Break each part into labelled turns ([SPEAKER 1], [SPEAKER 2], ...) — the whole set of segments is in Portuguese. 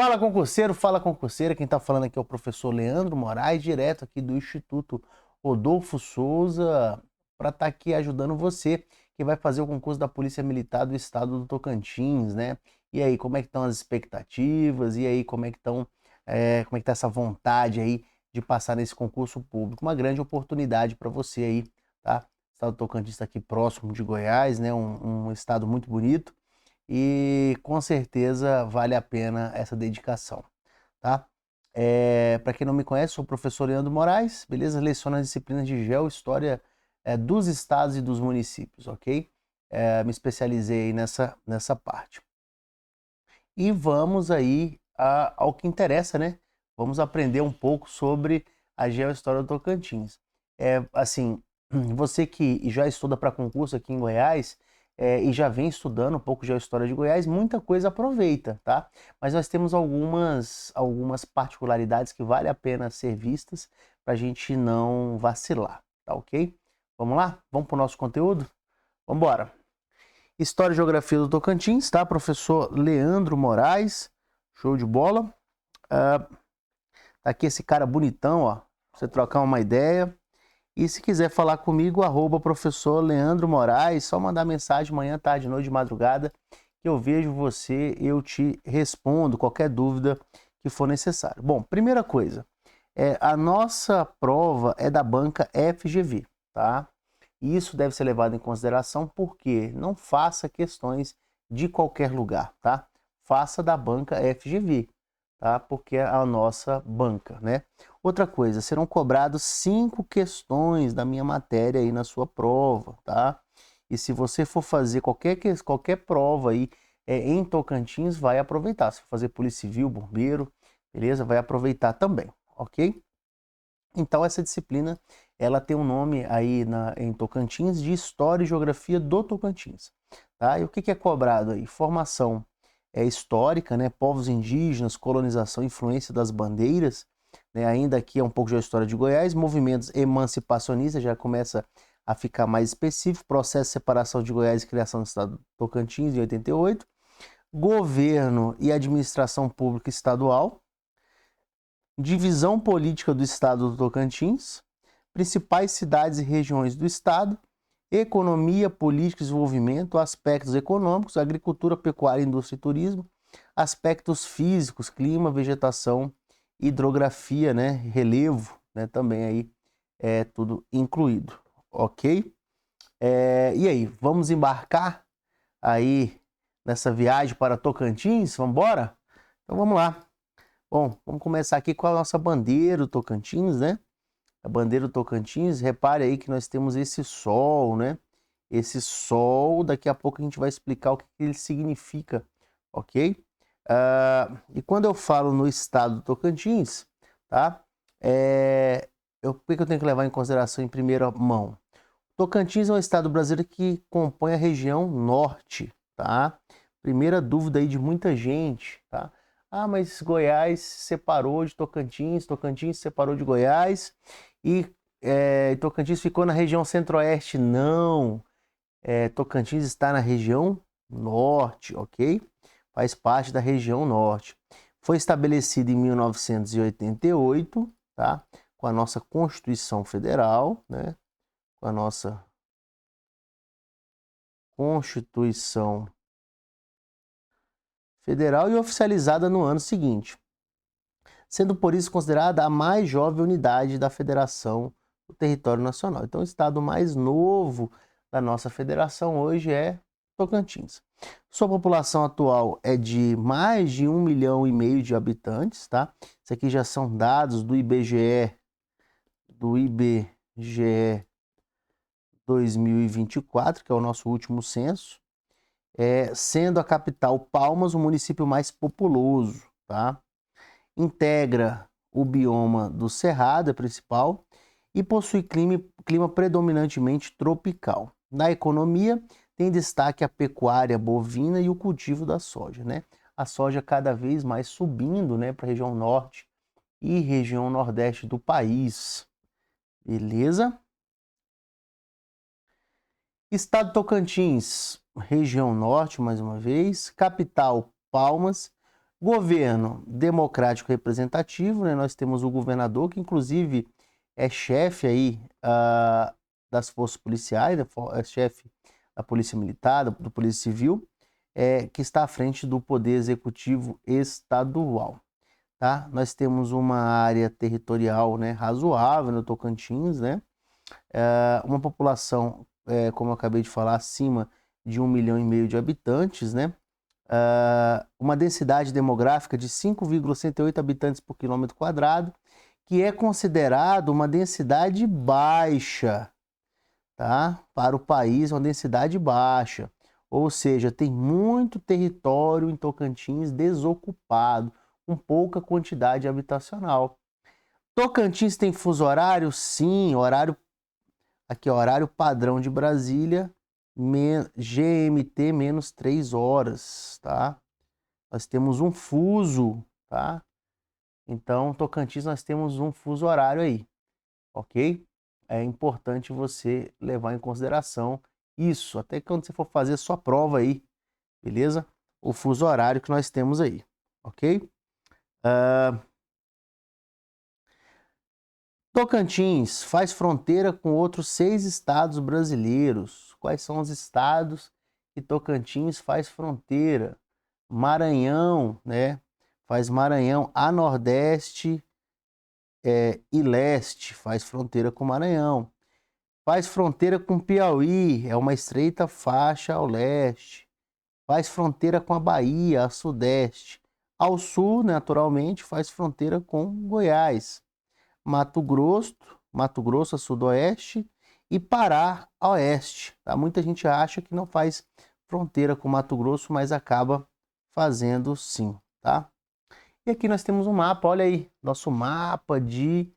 [SPEAKER 1] Fala concurseira, quem está falando aqui é o professor Leandro Moraes, direto aqui do Instituto Rodolfo Souza, para estar aqui ajudando você que vai fazer o concurso da Polícia Militar do Estado do Tocantins, né? E aí, como é que estão as expectativas? E aí, como é que tá essa vontade aí de passar nesse concurso público? Uma grande oportunidade para você aí, tá? O Estado do Tocantins está aqui próximo de Goiás, né? Um estado muito bonito e com certeza vale a pena essa dedicação, tá? Para quem não me conhece, sou o professor Leandro Moraes, beleza? Leciono as disciplinas de História dos estados e dos municípios, ok? Me especializei aí nessa parte. E vamos aí ao que interessa, né? Vamos aprender um pouco sobre a História do Tocantins. Assim, você que já estuda para concurso aqui em Goiás, e já vem estudando um pouco de História de Goiás, muita coisa aproveita, tá? Mas nós temos algumas particularidades que vale a pena ser vistas para a gente não vacilar, tá ok? Vamos lá? Vamos para o nosso conteúdo? Vamos embora! História e Geografia do Tocantins, tá? Professor Leandro Moraes, show de bola. Tá aqui esse cara bonitão, ó, pra você trocar uma ideia. E se quiser falar comigo, professor Leandro Moraes, só mandar mensagem manhã, tarde, noite, de madrugada, que eu vejo você, eu te respondo qualquer dúvida que for necessário. Bom, primeira coisa, a nossa prova é da banca FGV, tá? E isso deve ser levado em consideração porque não faça questões de qualquer lugar, tá? Faça da banca FGV, tá? Porque é a nossa banca, né? Outra coisa, serão cobrados 5 questões da minha matéria aí na sua prova, tá? E se você for fazer qualquer prova aí em Tocantins, vai aproveitar. Se for fazer Polícia Civil, Bombeiro, beleza? Vai aproveitar também, ok? Então essa disciplina, ela tem um nome aí em Tocantins de História e Geografia do Tocantins, tá? E o que é cobrado aí? Formação histórica, né? Povos indígenas, colonização, influência das bandeiras, né? Ainda aqui é um pouco de história de Goiás, movimentos emancipacionistas, já começa a ficar mais específico, processo de separação de Goiás e criação do Estado do Tocantins em 88, governo e administração pública estadual, divisão política do Estado do Tocantins, principais cidades e regiões do Estado, economia, política e desenvolvimento, aspectos econômicos, agricultura, pecuária, indústria e turismo, aspectos físicos, clima, vegetação, hidrografia, né, relevo, né, também aí é tudo incluído, ok? E aí, vamos embarcar aí nessa viagem para Tocantins? Vamos embora? Então vamos lá. Bom, vamos começar aqui com a nossa bandeira do Tocantins, né? A bandeira do Tocantins, repare aí que nós temos esse sol, né? Esse sol, daqui a pouco a gente vai explicar o que ele significa, ok? E quando eu falo no estado do Tocantins, tá? O que eu tenho que levar em consideração em primeira mão? Tocantins é um estado brasileiro que compõe a região norte, tá? Primeira dúvida aí de muita gente, tá? Ah, mas Goiás se separou de Tocantins, Tocantins se separou de Goiás e Tocantins ficou na região centro-oeste. Não, Tocantins está na região norte, ok? Faz parte da região norte. Foi estabelecido em 1988, tá? Com a nossa Constituição Federal, né? Com a nossa Constituição Federal e oficializada no ano seguinte, sendo por isso considerada a mais jovem unidade da Federação do Território Nacional. Então, o estado mais novo da nossa federação hoje é Tocantins. Sua população atual é de mais de 1,5 milhão de habitantes, tá? Isso aqui já são dados do IBGE 2024, que é o nosso último censo, sendo a capital Palmas o município mais populoso, tá? Integra o bioma do Cerrado, principal, e possui clima predominantemente tropical. Na economia, tem destaque a pecuária bovina e o cultivo da soja, né? A soja cada vez mais subindo, né, para a região norte e região nordeste do país. Beleza? Estado Tocantins, região norte, mais uma vez. Capital, Palmas. Governo democrático representativo, né? Nós temos o governador, que inclusive é chefe aí das forças policiais, é chefe da Polícia Militar, do Polícia Civil, que está à frente do Poder Executivo Estadual. Tá? Nós temos uma área territorial, né, razoável no Tocantins, né? Uma população, como eu acabei de falar, acima de 1,5 milhão de habitantes, né? Uma densidade demográfica de 5,68 habitantes por quilômetro quadrado, que é considerado uma densidade baixa, tá? Para o país, uma densidade baixa. Ou seja, tem muito território em Tocantins desocupado, com pouca quantidade habitacional. Tocantins tem fuso horário? Sim, horário aqui, horário padrão de Brasília, GMT menos 3 horas, tá? Nós temos um fuso, tá? Então, Tocantins, nós temos um fuso horário aí, ok? É importante você levar em consideração isso, até quando você for fazer a sua prova aí, beleza? O fuso horário que nós temos aí, ok? Tocantins faz fronteira com outros 6 estados brasileiros. Quais são os estados que Tocantins faz fronteira? Maranhão, né? Faz Maranhão a nordeste e leste, faz fronteira com Maranhão. Faz fronteira com Piauí, é uma estreita faixa ao leste. Faz fronteira com a Bahia, a sudeste. Ao sul, naturalmente, faz fronteira com Goiás. Mato Grosso a sudoeste e Pará a oeste. Tá? Muita gente acha que não faz fronteira com Mato Grosso, mas acaba fazendo sim, tá? E aqui nós temos um mapa, olha aí, nosso mapa de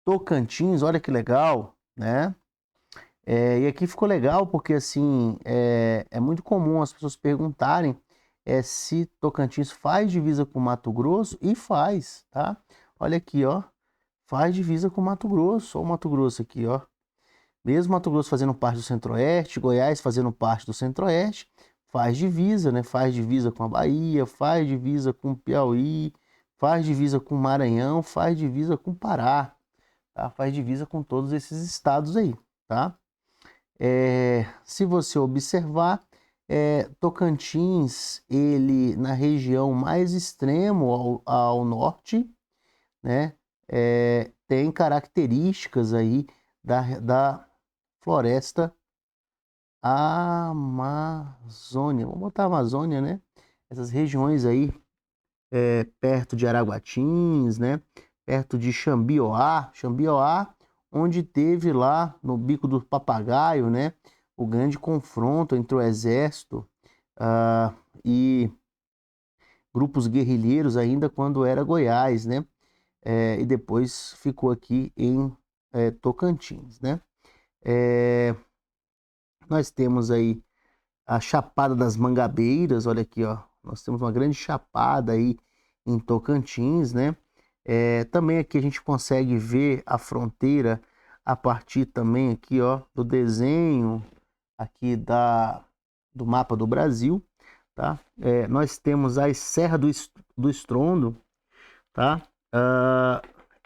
[SPEAKER 1] Tocantins, olha que legal, né? E aqui ficou legal porque, assim, é muito comum as pessoas perguntarem se Tocantins faz divisa com Mato Grosso, e faz, tá? Olha aqui, ó, faz divisa com Mato Grosso, olha o Mato Grosso aqui, ó. Mesmo Mato Grosso fazendo parte do Centro-Oeste, Goiás fazendo parte do Centro-Oeste, faz divisa, né? Faz divisa com a Bahia, faz divisa com o Piauí, faz divisa com o Maranhão, faz divisa com o Pará, tá? Faz divisa com todos esses estados aí, tá? Se você observar, Tocantins, ele na região mais extremo ao norte, né, tem características aí da floresta Amazônia. Vamos botar Amazônia, né? Essas regiões aí, perto de Araguatins, né? Perto de Xambioá, onde teve lá no Bico do Papagaio, né? O grande confronto entre o exército e grupos guerrilheiros ainda quando era Goiás, né? E depois ficou aqui em Tocantins, né? Nós temos aí a Chapada das Mangabeiras, olha aqui, ó. Nós temos uma grande chapada aí em Tocantins, né? Também aqui a gente consegue ver a fronteira a partir também aqui, ó, do desenho aqui do mapa do Brasil, tá? Nós temos a Serra do Estrondo, tá?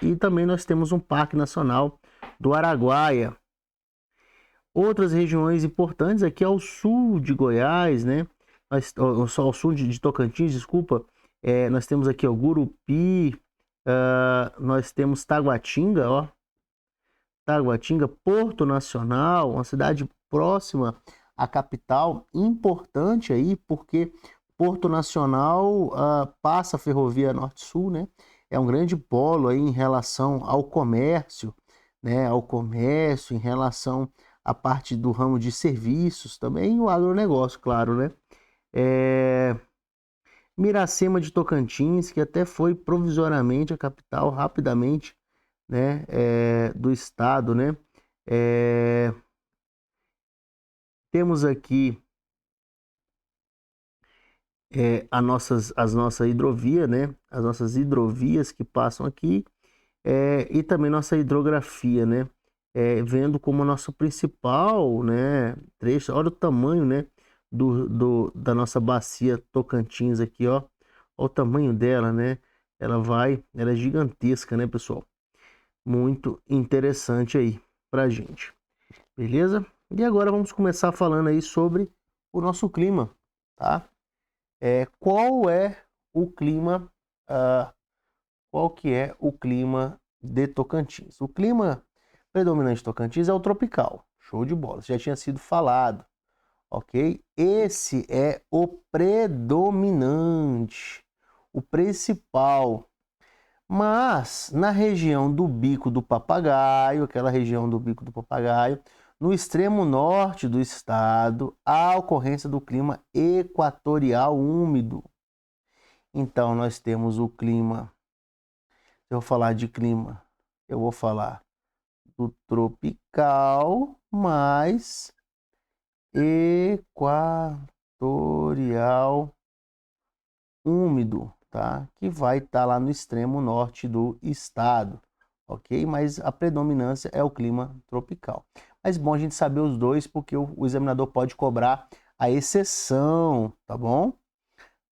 [SPEAKER 1] E também nós temos um Parque Nacional do Araguaia. Outras regiões importantes aqui ao sul de Goiás, né? Ao sul de Tocantins, desculpa. Nós temos aqui o Gurupi, nós temos Taguatinga, ó. Taguatinga, Porto Nacional, uma cidade próxima à capital, importante aí, porque Porto Nacional passa a ferrovia Norte-Sul, né? É um grande polo aí em relação ao comércio, né? Ao comércio, em relação à parte do ramo de serviços, também e o agronegócio, claro, né? Miracema de Tocantins, que até foi provisoriamente a capital, rapidamente, né? Do estado, né? Temos aqui as nossas hidrovias, né? As nossas hidrovias que passam aqui, e também nossa hidrografia, né? Vendo como nosso principal, né, trecho, olha o tamanho, né, da nossa bacia Tocantins aqui, ó. Olha o tamanho dela, né? Ela é gigantesca, né, pessoal? Muito interessante aí pra gente. Beleza? E agora vamos começar falando aí sobre o nosso clima, tá? Qual é o clima, qual que é o clima de Tocantins? O clima predominante de Tocantins é o tropical. Show de bola. Já tinha sido falado, ok? Esse é o predominante, o principal. Mas na região do Bico do Papagaio, aquela região do Bico do Papagaio, no extremo norte do estado, há a ocorrência do clima equatorial úmido. Então nós temos o clima, se eu falar de clima, eu vou falar do tropical mais equatorial úmido, tá? Que vai estar lá no extremo norte do estado, ok? Mas a predominância é o clima tropical. Mas bom a gente saber os dois, porque o examinador pode cobrar a exceção, tá bom?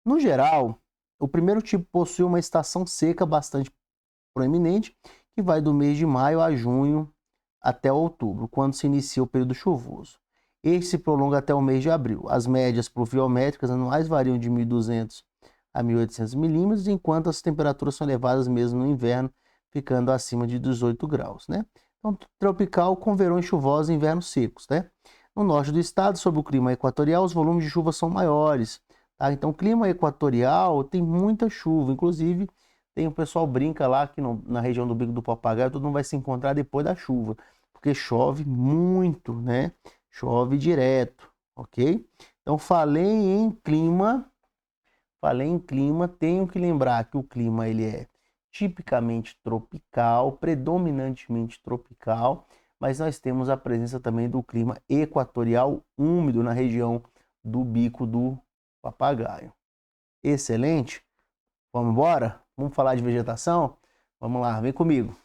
[SPEAKER 1] No geral, o primeiro tipo possui uma estação seca bastante proeminente, que vai do mês de maio a junho até outubro, quando se inicia o período chuvoso. Este se prolonga até o mês de abril. As médias pluviométricas anuais variam de 1.200 a 1.800 milímetros, enquanto as temperaturas são elevadas mesmo no inverno, ficando acima de 18 graus, né? Então, tropical com verões chuvosos e invernos secos, né? No norte do estado, sob o clima equatorial, os volumes de chuva são maiores, tá? Então, o clima equatorial tem muita chuva, inclusive o pessoal brinca lá que na região do Bico do Papagaio todo mundo vai se encontrar depois da chuva, porque chove muito, né? Chove direto, ok? Então, falei em clima, tenho que lembrar que o clima ele é tipicamente tropical, predominantemente tropical, mas nós temos a presença também do clima equatorial úmido na região do Bico do Papagaio. Excelente? Vamos embora? Vamos falar de vegetação? Vamos lá, vem comigo.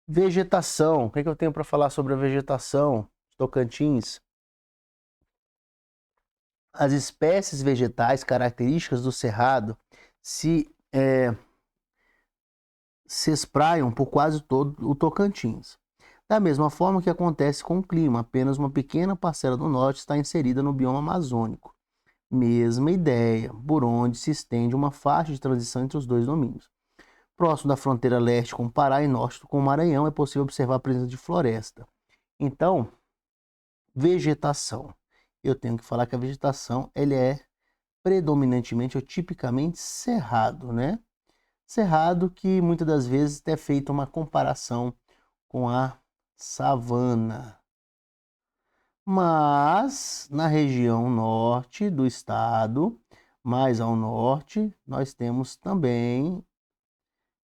[SPEAKER 1] Vegetação. O que eu tenho para falar sobre a vegetação de Tocantins? As espécies vegetais características do cerrado se espraiam por quase todo o Tocantins. Da mesma forma que acontece com o clima, apenas uma pequena parcela do norte está inserida no bioma amazônico. Mesma ideia, por onde se estende uma faixa de transição entre os dois domínios. Próximo da fronteira leste com o Pará e norte com o Maranhão, é possível observar a presença de floresta. Então, vegetação. Eu tenho que falar que a vegetação ele é predominantemente ou tipicamente cerrado, né? Cerrado que muitas das vezes é feita uma comparação com a savana. Mas na região norte do estado, mais ao norte, nós temos também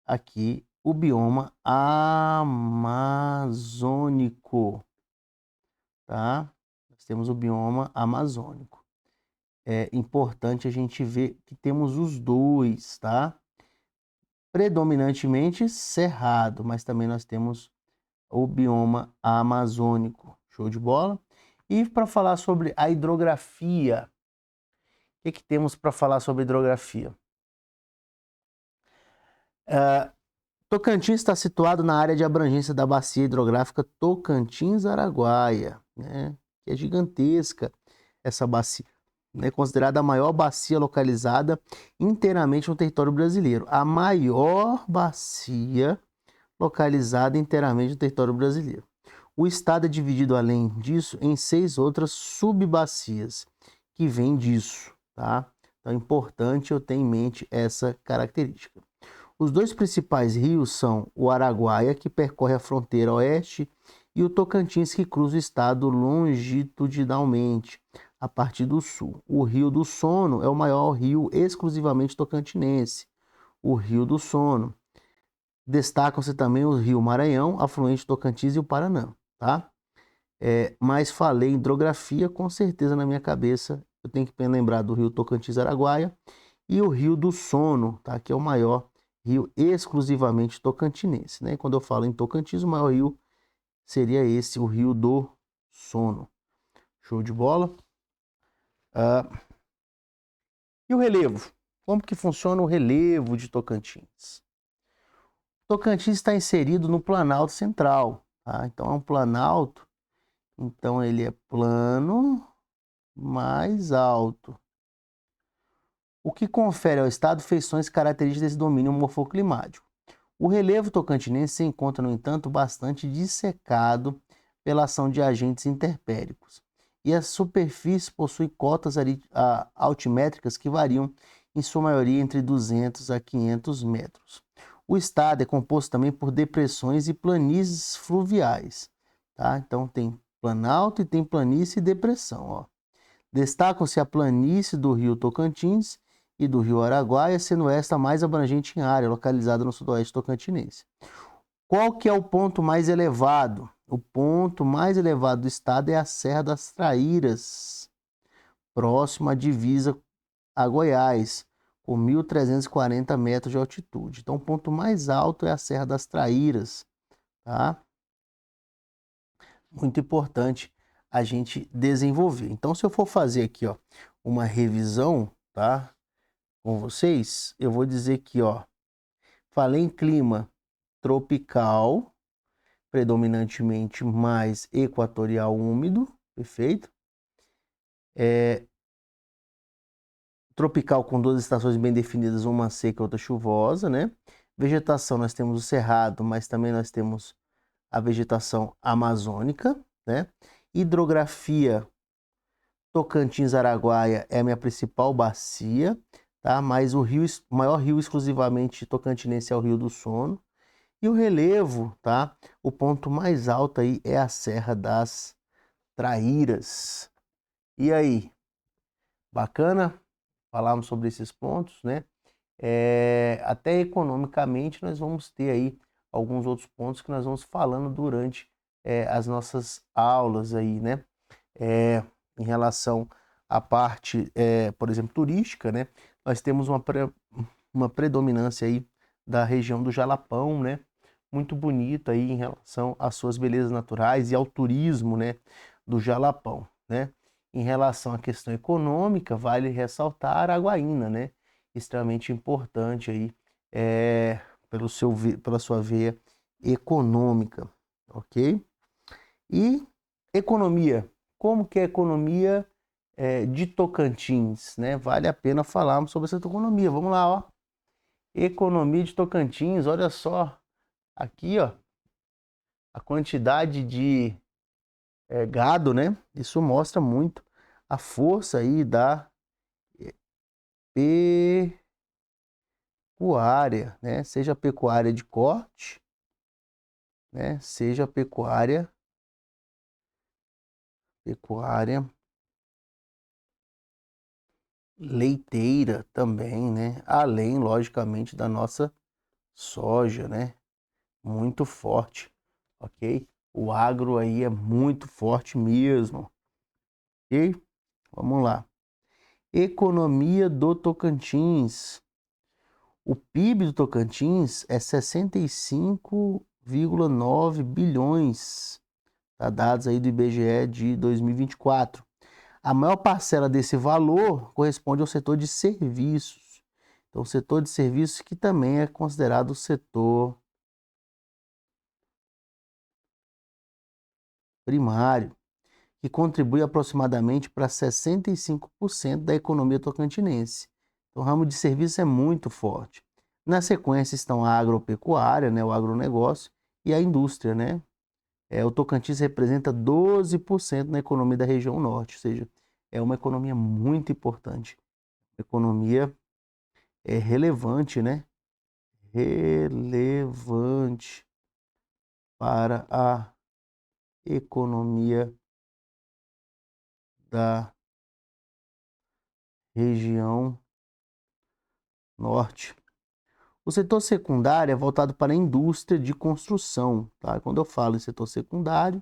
[SPEAKER 1] aqui o bioma amazônico, tá? Nós temos o bioma amazônico. É importante a gente ver que temos os dois, tá? Predominantemente cerrado, mas também nós temos o bioma amazônico. Show de bola? E para falar sobre a hidrografia, o que temos para falar sobre hidrografia? Tocantins está situado na área de abrangência da bacia hidrográfica Tocantins-Araguaia, né? Que é gigantesca essa bacia, né? Considerada a maior bacia localizada inteiramente no território brasileiro. A maior bacia localizada inteiramente no território brasileiro. O estado é dividido, além disso, em 6 outras subbacias que vêm disso, tá? Então é importante eu ter em mente essa característica. Os dois principais rios são o Araguaia, que percorre a fronteira oeste, e o Tocantins, que cruza o estado longitudinalmente, a partir do sul. O Rio do Sono é o maior rio exclusivamente tocantinense, o Rio do Sono. Destacam-se também o Rio Maranhão, afluente do Tocantins e o Paraná, tá? Mas falei em hidrografia, com certeza na minha cabeça eu tenho que lembrar do Rio Tocantins-Araguaia e o Rio do Sono, tá? Que é o maior rio exclusivamente tocantinense, né? Quando eu falo em Tocantins, o maior rio seria esse, o Rio do Sono. Show de bola? E o relevo? Como que funciona o relevo de Tocantins? Tocantins está inserido no Planalto Central, tá? Então é um planalto, então ele é plano mais alto, o que confere ao estado feições características desse domínio morfoclimático. O relevo tocantinense se encontra, no entanto, bastante dissecado pela ação de agentes interpéricos, e a superfície possui cotas altimétricas que variam, em sua maioria, entre 200 a 500 metros. O estado é composto também por depressões e planícies fluviais, tá? Então tem planalto e tem planície e depressão, ó. Destacam-se a planície do rio Tocantins e do rio Araguaia, sendo esta mais abrangente em área, localizada no sudoeste tocantinense. Qual que é o ponto mais elevado? O ponto mais elevado do estado é a Serra das Traíras, próximo à divisa a Goiás, com 1.340 metros de altitude. Então, o ponto mais alto é a Serra das Traíras, tá? Muito importante a gente desenvolver. Então, se eu for fazer aqui, ó, uma revisão, tá, com vocês, eu vou dizer que, ó, falei em clima tropical, predominantemente mais equatorial úmido, perfeito? Tropical com duas estações bem definidas, uma seca e outra chuvosa, né? Vegetação, nós temos o cerrado, mas também nós temos a vegetação amazônica, né? Hidrografia, Tocantins-Araguaia é a minha principal bacia, tá? Mas o maior rio exclusivamente tocantinense é o Rio do Sono. E o relevo, tá? O ponto mais alto aí é a Serra das Traíras. E aí? Bacana? Falamos sobre esses pontos, né? Até economicamente nós vamos ter aí alguns outros pontos que nós vamos falando durante as nossas aulas aí, né? Em relação à parte, por exemplo, turística, né? Nós temos uma predominância aí da região do Jalapão, né? Muito bonito aí em relação às suas belezas naturais e ao turismo, né? Do Jalapão, né? Em relação à questão econômica, vale ressaltar Araguaína, né? Extremamente importante aí pela sua veia econômica, ok? E economia, como que é a economia de Tocantins, né? Vale a pena falarmos sobre essa economia. Vamos lá, ó. Economia de Tocantins, olha só, aqui, ó, a quantidade de gado, né? Isso mostra muito a força aí da pecuária, né? Seja pecuária de corte, né? Seja pecuária leiteira também, né? Além, logicamente, da nossa soja, né? Muito forte, ok? O agro aí é muito forte mesmo, ok? Vamos lá. Economia do Tocantins. O PIB do Tocantins é 65,9 bilhões, tá? Dados aí do IBGE de 2024. A maior parcela desse valor corresponde ao setor de serviços. Então, o setor de serviços que também é considerado o setor primário, que contribui aproximadamente para 65% da economia tocantinense. Então, o ramo de serviços é muito forte. Na sequência estão a agropecuária, né, o agronegócio, e a indústria, né? O Tocantins representa 12% na economia da região norte, ou seja, é uma economia muito importante. Economia relevante, né? Relevante para a economia da região norte. O setor secundário é voltado para a indústria de construção, tá? Quando eu falo em setor secundário,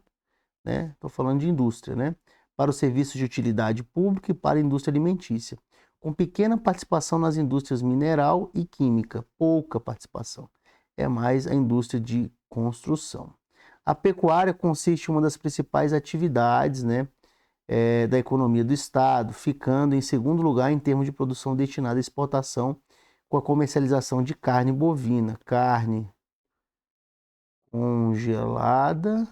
[SPEAKER 1] né, estou falando de indústria, né? Para os serviços de utilidade pública e para a indústria alimentícia, com pequena participação nas indústrias mineral e química, pouca participação. É mais a indústria de construção. A pecuária consiste em uma das principais atividades, né, da economia do estado, ficando em segundo lugar em termos de produção destinada à exportação, com a comercialização de carne bovina, carne congelada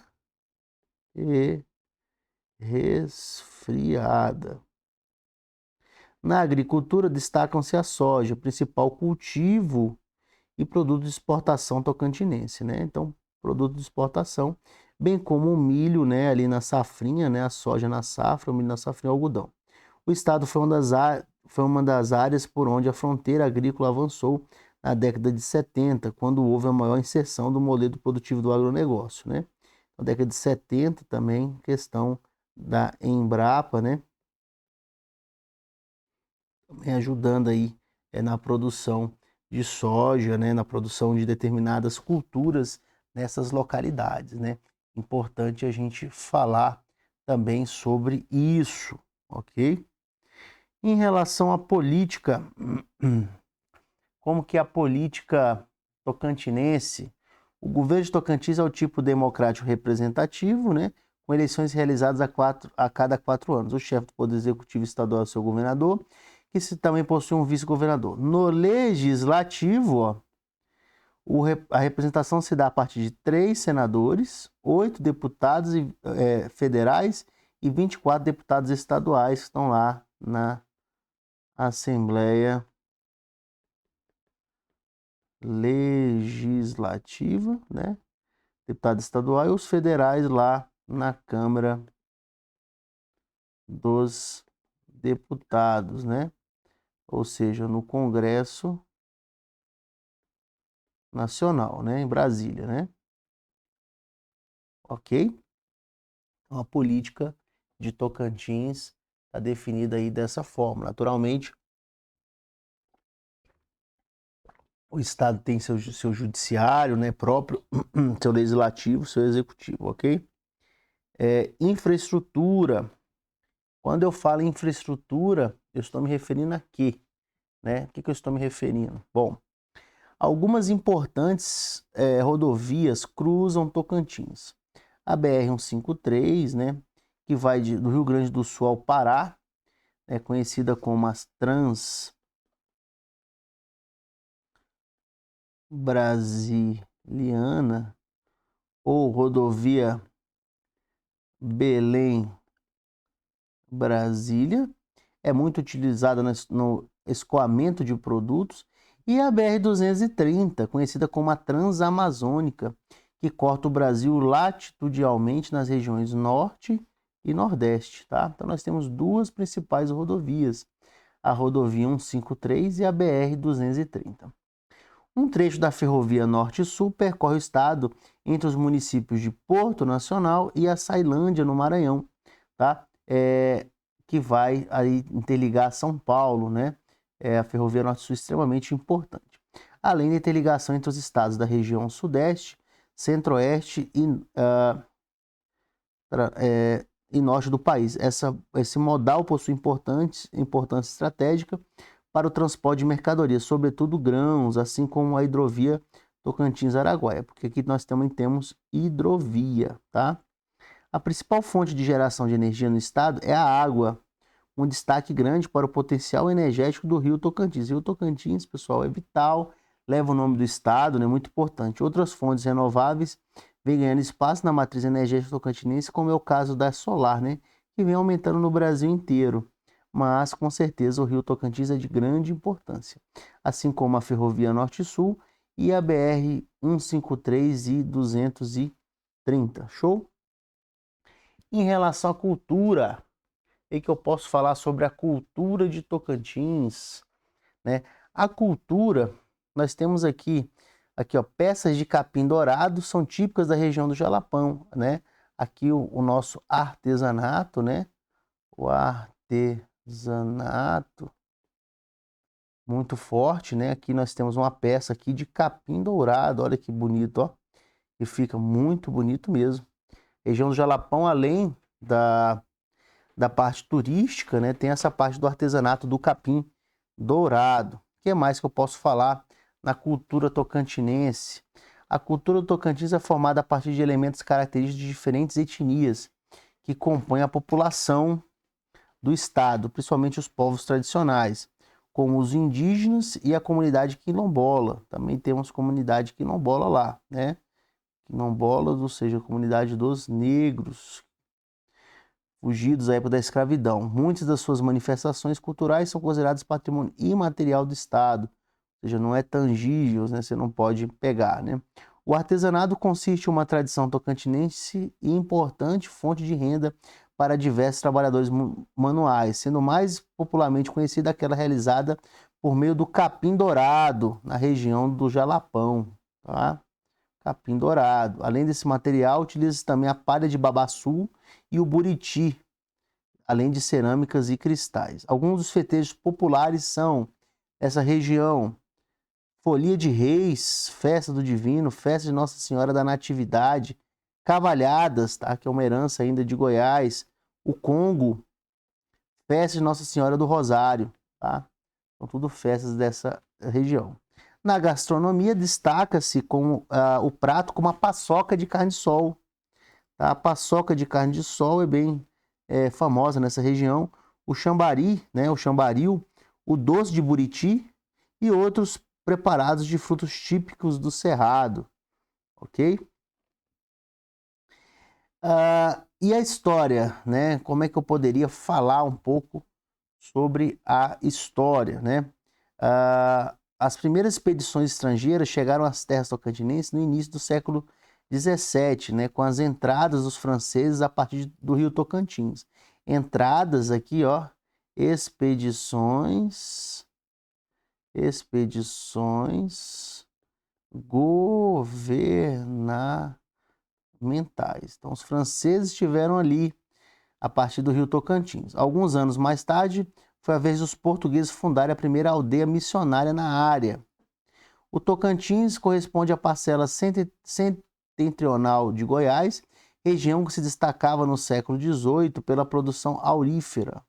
[SPEAKER 1] e resfriada. Na agricultura destacam-se a soja, principal cultivo e produto de exportação tocantinense, né? Então, produto de exportação, bem como o milho, né, ali na safrinha, né, a soja na safra, o milho na safrinha e o algodão. O estado foi uma das áreas por onde a fronteira agrícola avançou na década de 70, quando houve a maior inserção do modelo produtivo do agronegócio, né? Na década de 70 também, questão da Embrapa, né? Também ajudando aí na produção de soja, né? Na produção de determinadas culturas nessas localidades, né? Importante a gente falar também sobre isso, ok? Em relação à política, como que a política tocantinense, o governo de Tocantins é o tipo democrático representativo, né, com eleições realizadas a cada 4 anos. O chefe do Poder Executivo Estadual é o seu governador, que também possui um vice-governador. No legislativo, ó, a representação se dá a partir de 3 senadores, 8 deputados federais e 24 deputados estaduais que estão lá na Assembleia Legislativa, né? Deputado estadual e os federais lá na Câmara dos Deputados, né? Ou seja, no Congresso Nacional, né? Em Brasília, né? Ok? Então, a política de Tocantins está definida aí dessa forma. Naturalmente, o Estado tem seu judiciário, né, próprio, seu legislativo, seu executivo, ok? Infraestrutura. Quando eu falo em infraestrutura, eu estou me referindo a quê? Né? O que eu estou me referindo? Bom, algumas importantes rodovias cruzam Tocantins. A BR-153, né, que vai do Rio Grande do Sul ao Pará, é conhecida como as Transbrasiliana ou rodovia Belém-Brasília, é muito utilizada no escoamento de produtos, e a BR-230, conhecida como a Transamazônica, que corta o Brasil latitudinalmente nas regiões Norte e Nordeste, tá? Então nós temos duas principais rodovias, a rodovia 153 e a BR-230. Um trecho da ferrovia Norte-Sul percorre o estado entre os municípios de Porto Nacional e Açailândia, no Maranhão, tá? Que vai aí interligar São Paulo, né? A ferrovia Norte-Sul é extremamente importante. Além da interligação entre os estados da região Sudeste, Centro-Oeste e Norte do país. Esse modal possui importância estratégica para o transporte de mercadorias, sobretudo grãos, assim como a hidrovia Tocantins-Araguaia, porque aqui nós também temos hidrovia, tá? A principal fonte de geração de energia no estado é a água, um destaque grande para o potencial energético do rio Tocantins. O rio Tocantins, pessoal, é vital, leva o nome do estado, né? Muito importante. Outras fontes renováveis vêm ganhando espaço na matriz energética tocantinense, como é o caso da solar, né? Que vem aumentando no Brasil inteiro. Mas, com certeza, o rio Tocantins é de grande importância, assim como a ferrovia Norte-Sul e a BR-153 e 230. Show? Em relação à cultura, é que eu posso falar sobre a cultura de Tocantins, né? A cultura, nós temos aqui ó, peças de capim dourado, são típicas da região do Jalapão, né? Aqui o nosso artesanato, né? O artesanato muito forte, né? Aqui nós temos uma peça aqui de capim dourado, olha que bonito, ó. E fica muito bonito mesmo. Região do Jalapão, além da parte turística, né? Tem essa parte do artesanato do capim dourado. O que mais que eu posso falar na cultura tocantinense? A cultura do Tocantins é formada a partir de elementos característicos de diferentes etnias, que compõem a população do estado, principalmente os povos tradicionais, como os indígenas e a comunidade quilombola. Também temos comunidade quilombola lá, né? Quilombolas, ou seja, a comunidade dos negros, fugidos da época da escravidão. Muitas das suas manifestações culturais são consideradas patrimônio imaterial do Estado, ou seja, não é tangível, né? Você não pode pegar, né? O artesanato consiste em uma tradição tocantinense e importante fonte de renda para diversos trabalhadores manuais, sendo mais popularmente conhecida aquela realizada por meio do capim dourado, na região do Jalapão, tá? Capim dourado. Além desse material, utiliza-se também a palha de babaçu e o buriti, além de cerâmicas e cristais. Alguns dos festejos populares são essa região: Folia de Reis, Festa do Divino, Festa de Nossa Senhora da Natividade, Cavalhadas, tá? Que é uma herança ainda de Goiás, o Congo, Festa de Nossa Senhora do Rosário, tá? São tudo festas dessa região. Na gastronomia, destaca-se o prato como a paçoca de carne de sol. Tá? A paçoca de carne de sol é bem famosa nessa região. O chambari, né? O chambaril, o doce de buriti e outros preparados de frutos típicos do Cerrado. Ok? E a história, né? Como é que eu poderia falar um pouco sobre a história, né? As primeiras expedições estrangeiras chegaram às terras tocantinenses no início do século XVII, né, com as entradas dos franceses a partir do rio Tocantins. Entradas aqui, ó, expedições governamentais. Então, os franceses estiveram ali a partir do rio Tocantins. Alguns anos mais tarde, foi a vez dos portugueses fundarem a primeira aldeia missionária na área. O Tocantins corresponde à parcela setentrional de Goiás, região que se destacava no século XVIII pela produção aurífera.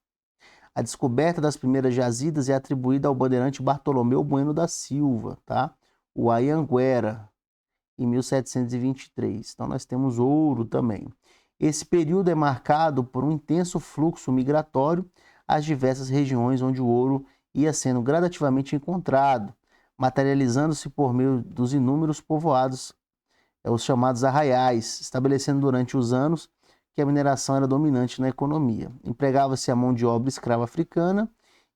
[SPEAKER 1] A descoberta das primeiras jazidas é atribuída ao bandeirante Bartolomeu Bueno da Silva, tá? O Anhanguera, em 1723. Então nós temos ouro também. Esse período é marcado por um intenso fluxo migratório às diversas regiões onde o ouro ia sendo gradativamente encontrado, materializando-se por meio dos inúmeros povoados, os chamados arraiais, estabelecendo durante os anos que a mineração era dominante na economia. Empregava-se a mão de obra escrava africana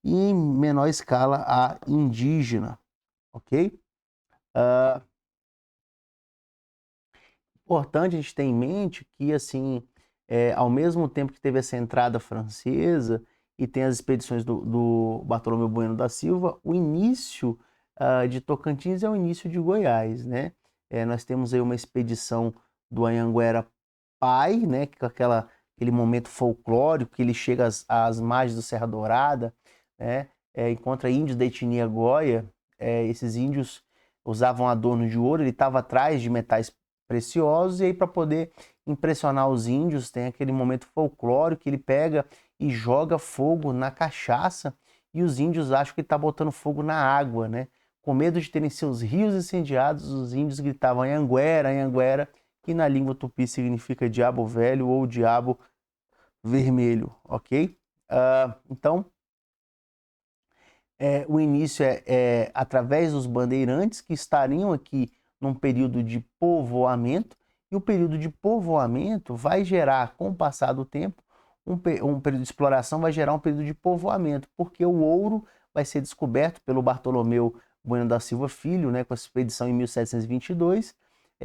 [SPEAKER 1] e, em menor escala, a indígena. Ok? Importante a gente ter em mente que, assim, ao mesmo tempo que teve essa entrada francesa e tem as expedições do Bartolomeu Bueno da Silva, o início de Tocantins é o início de Goiás, né? Nós temos aí uma expedição do Anhanguera Pai, né? Que é aquele momento folclórico que ele chega às margens do Serra Dourada, né? Encontra índios da etnia Goia. Esses índios usavam adorno de ouro, ele estava atrás de metais preciosos, e aí para poder impressionar os índios, tem aquele momento folclórico que ele pega e joga fogo na cachaça, e os índios acham que ele está botando fogo na água, né? Com medo de terem seus rios incendiados, os índios gritavam Anhanguera, Anhanguera, que na língua tupi significa diabo velho ou diabo vermelho, ok? Então, o início é através dos bandeirantes que estariam aqui num período de povoamento, e o período de povoamento vai gerar, com o passar do tempo, um período de exploração vai gerar um período de povoamento, porque o ouro vai ser descoberto pelo Bartolomeu Bueno da Silva Filho, né, com a expedição em 1722,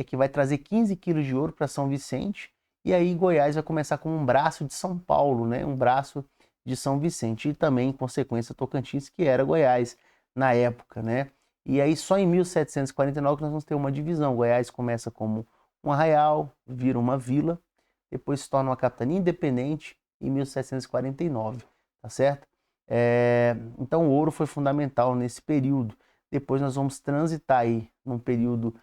[SPEAKER 1] que vai trazer 15 quilos de ouro para São Vicente, e aí Goiás vai começar como um braço de São Paulo, né, um braço de São Vicente, e também, em consequência, Tocantins, que era Goiás na época, né? E aí só em 1749 que nós vamos ter uma divisão. Goiás começa como um arraial, vira uma vila, depois se torna uma capitania independente em 1749, tá certo? Então o ouro foi fundamental nesse período. Depois nós vamos transitar aí num período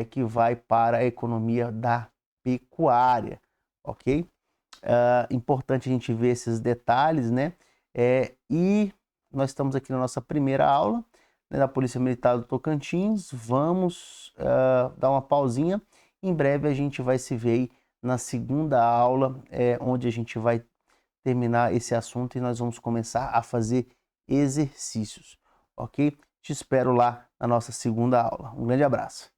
[SPEAKER 1] que vai para a economia da pecuária, ok? Importante a gente ver esses detalhes, né? E nós estamos aqui na nossa primeira aula, né, da Polícia Militar do Tocantins. Vamos dar uma pausinha. Em breve a gente vai se ver aí na segunda aula, onde a gente vai terminar esse assunto e nós vamos começar a fazer exercícios, ok? Te espero lá na nossa segunda aula. Um grande abraço.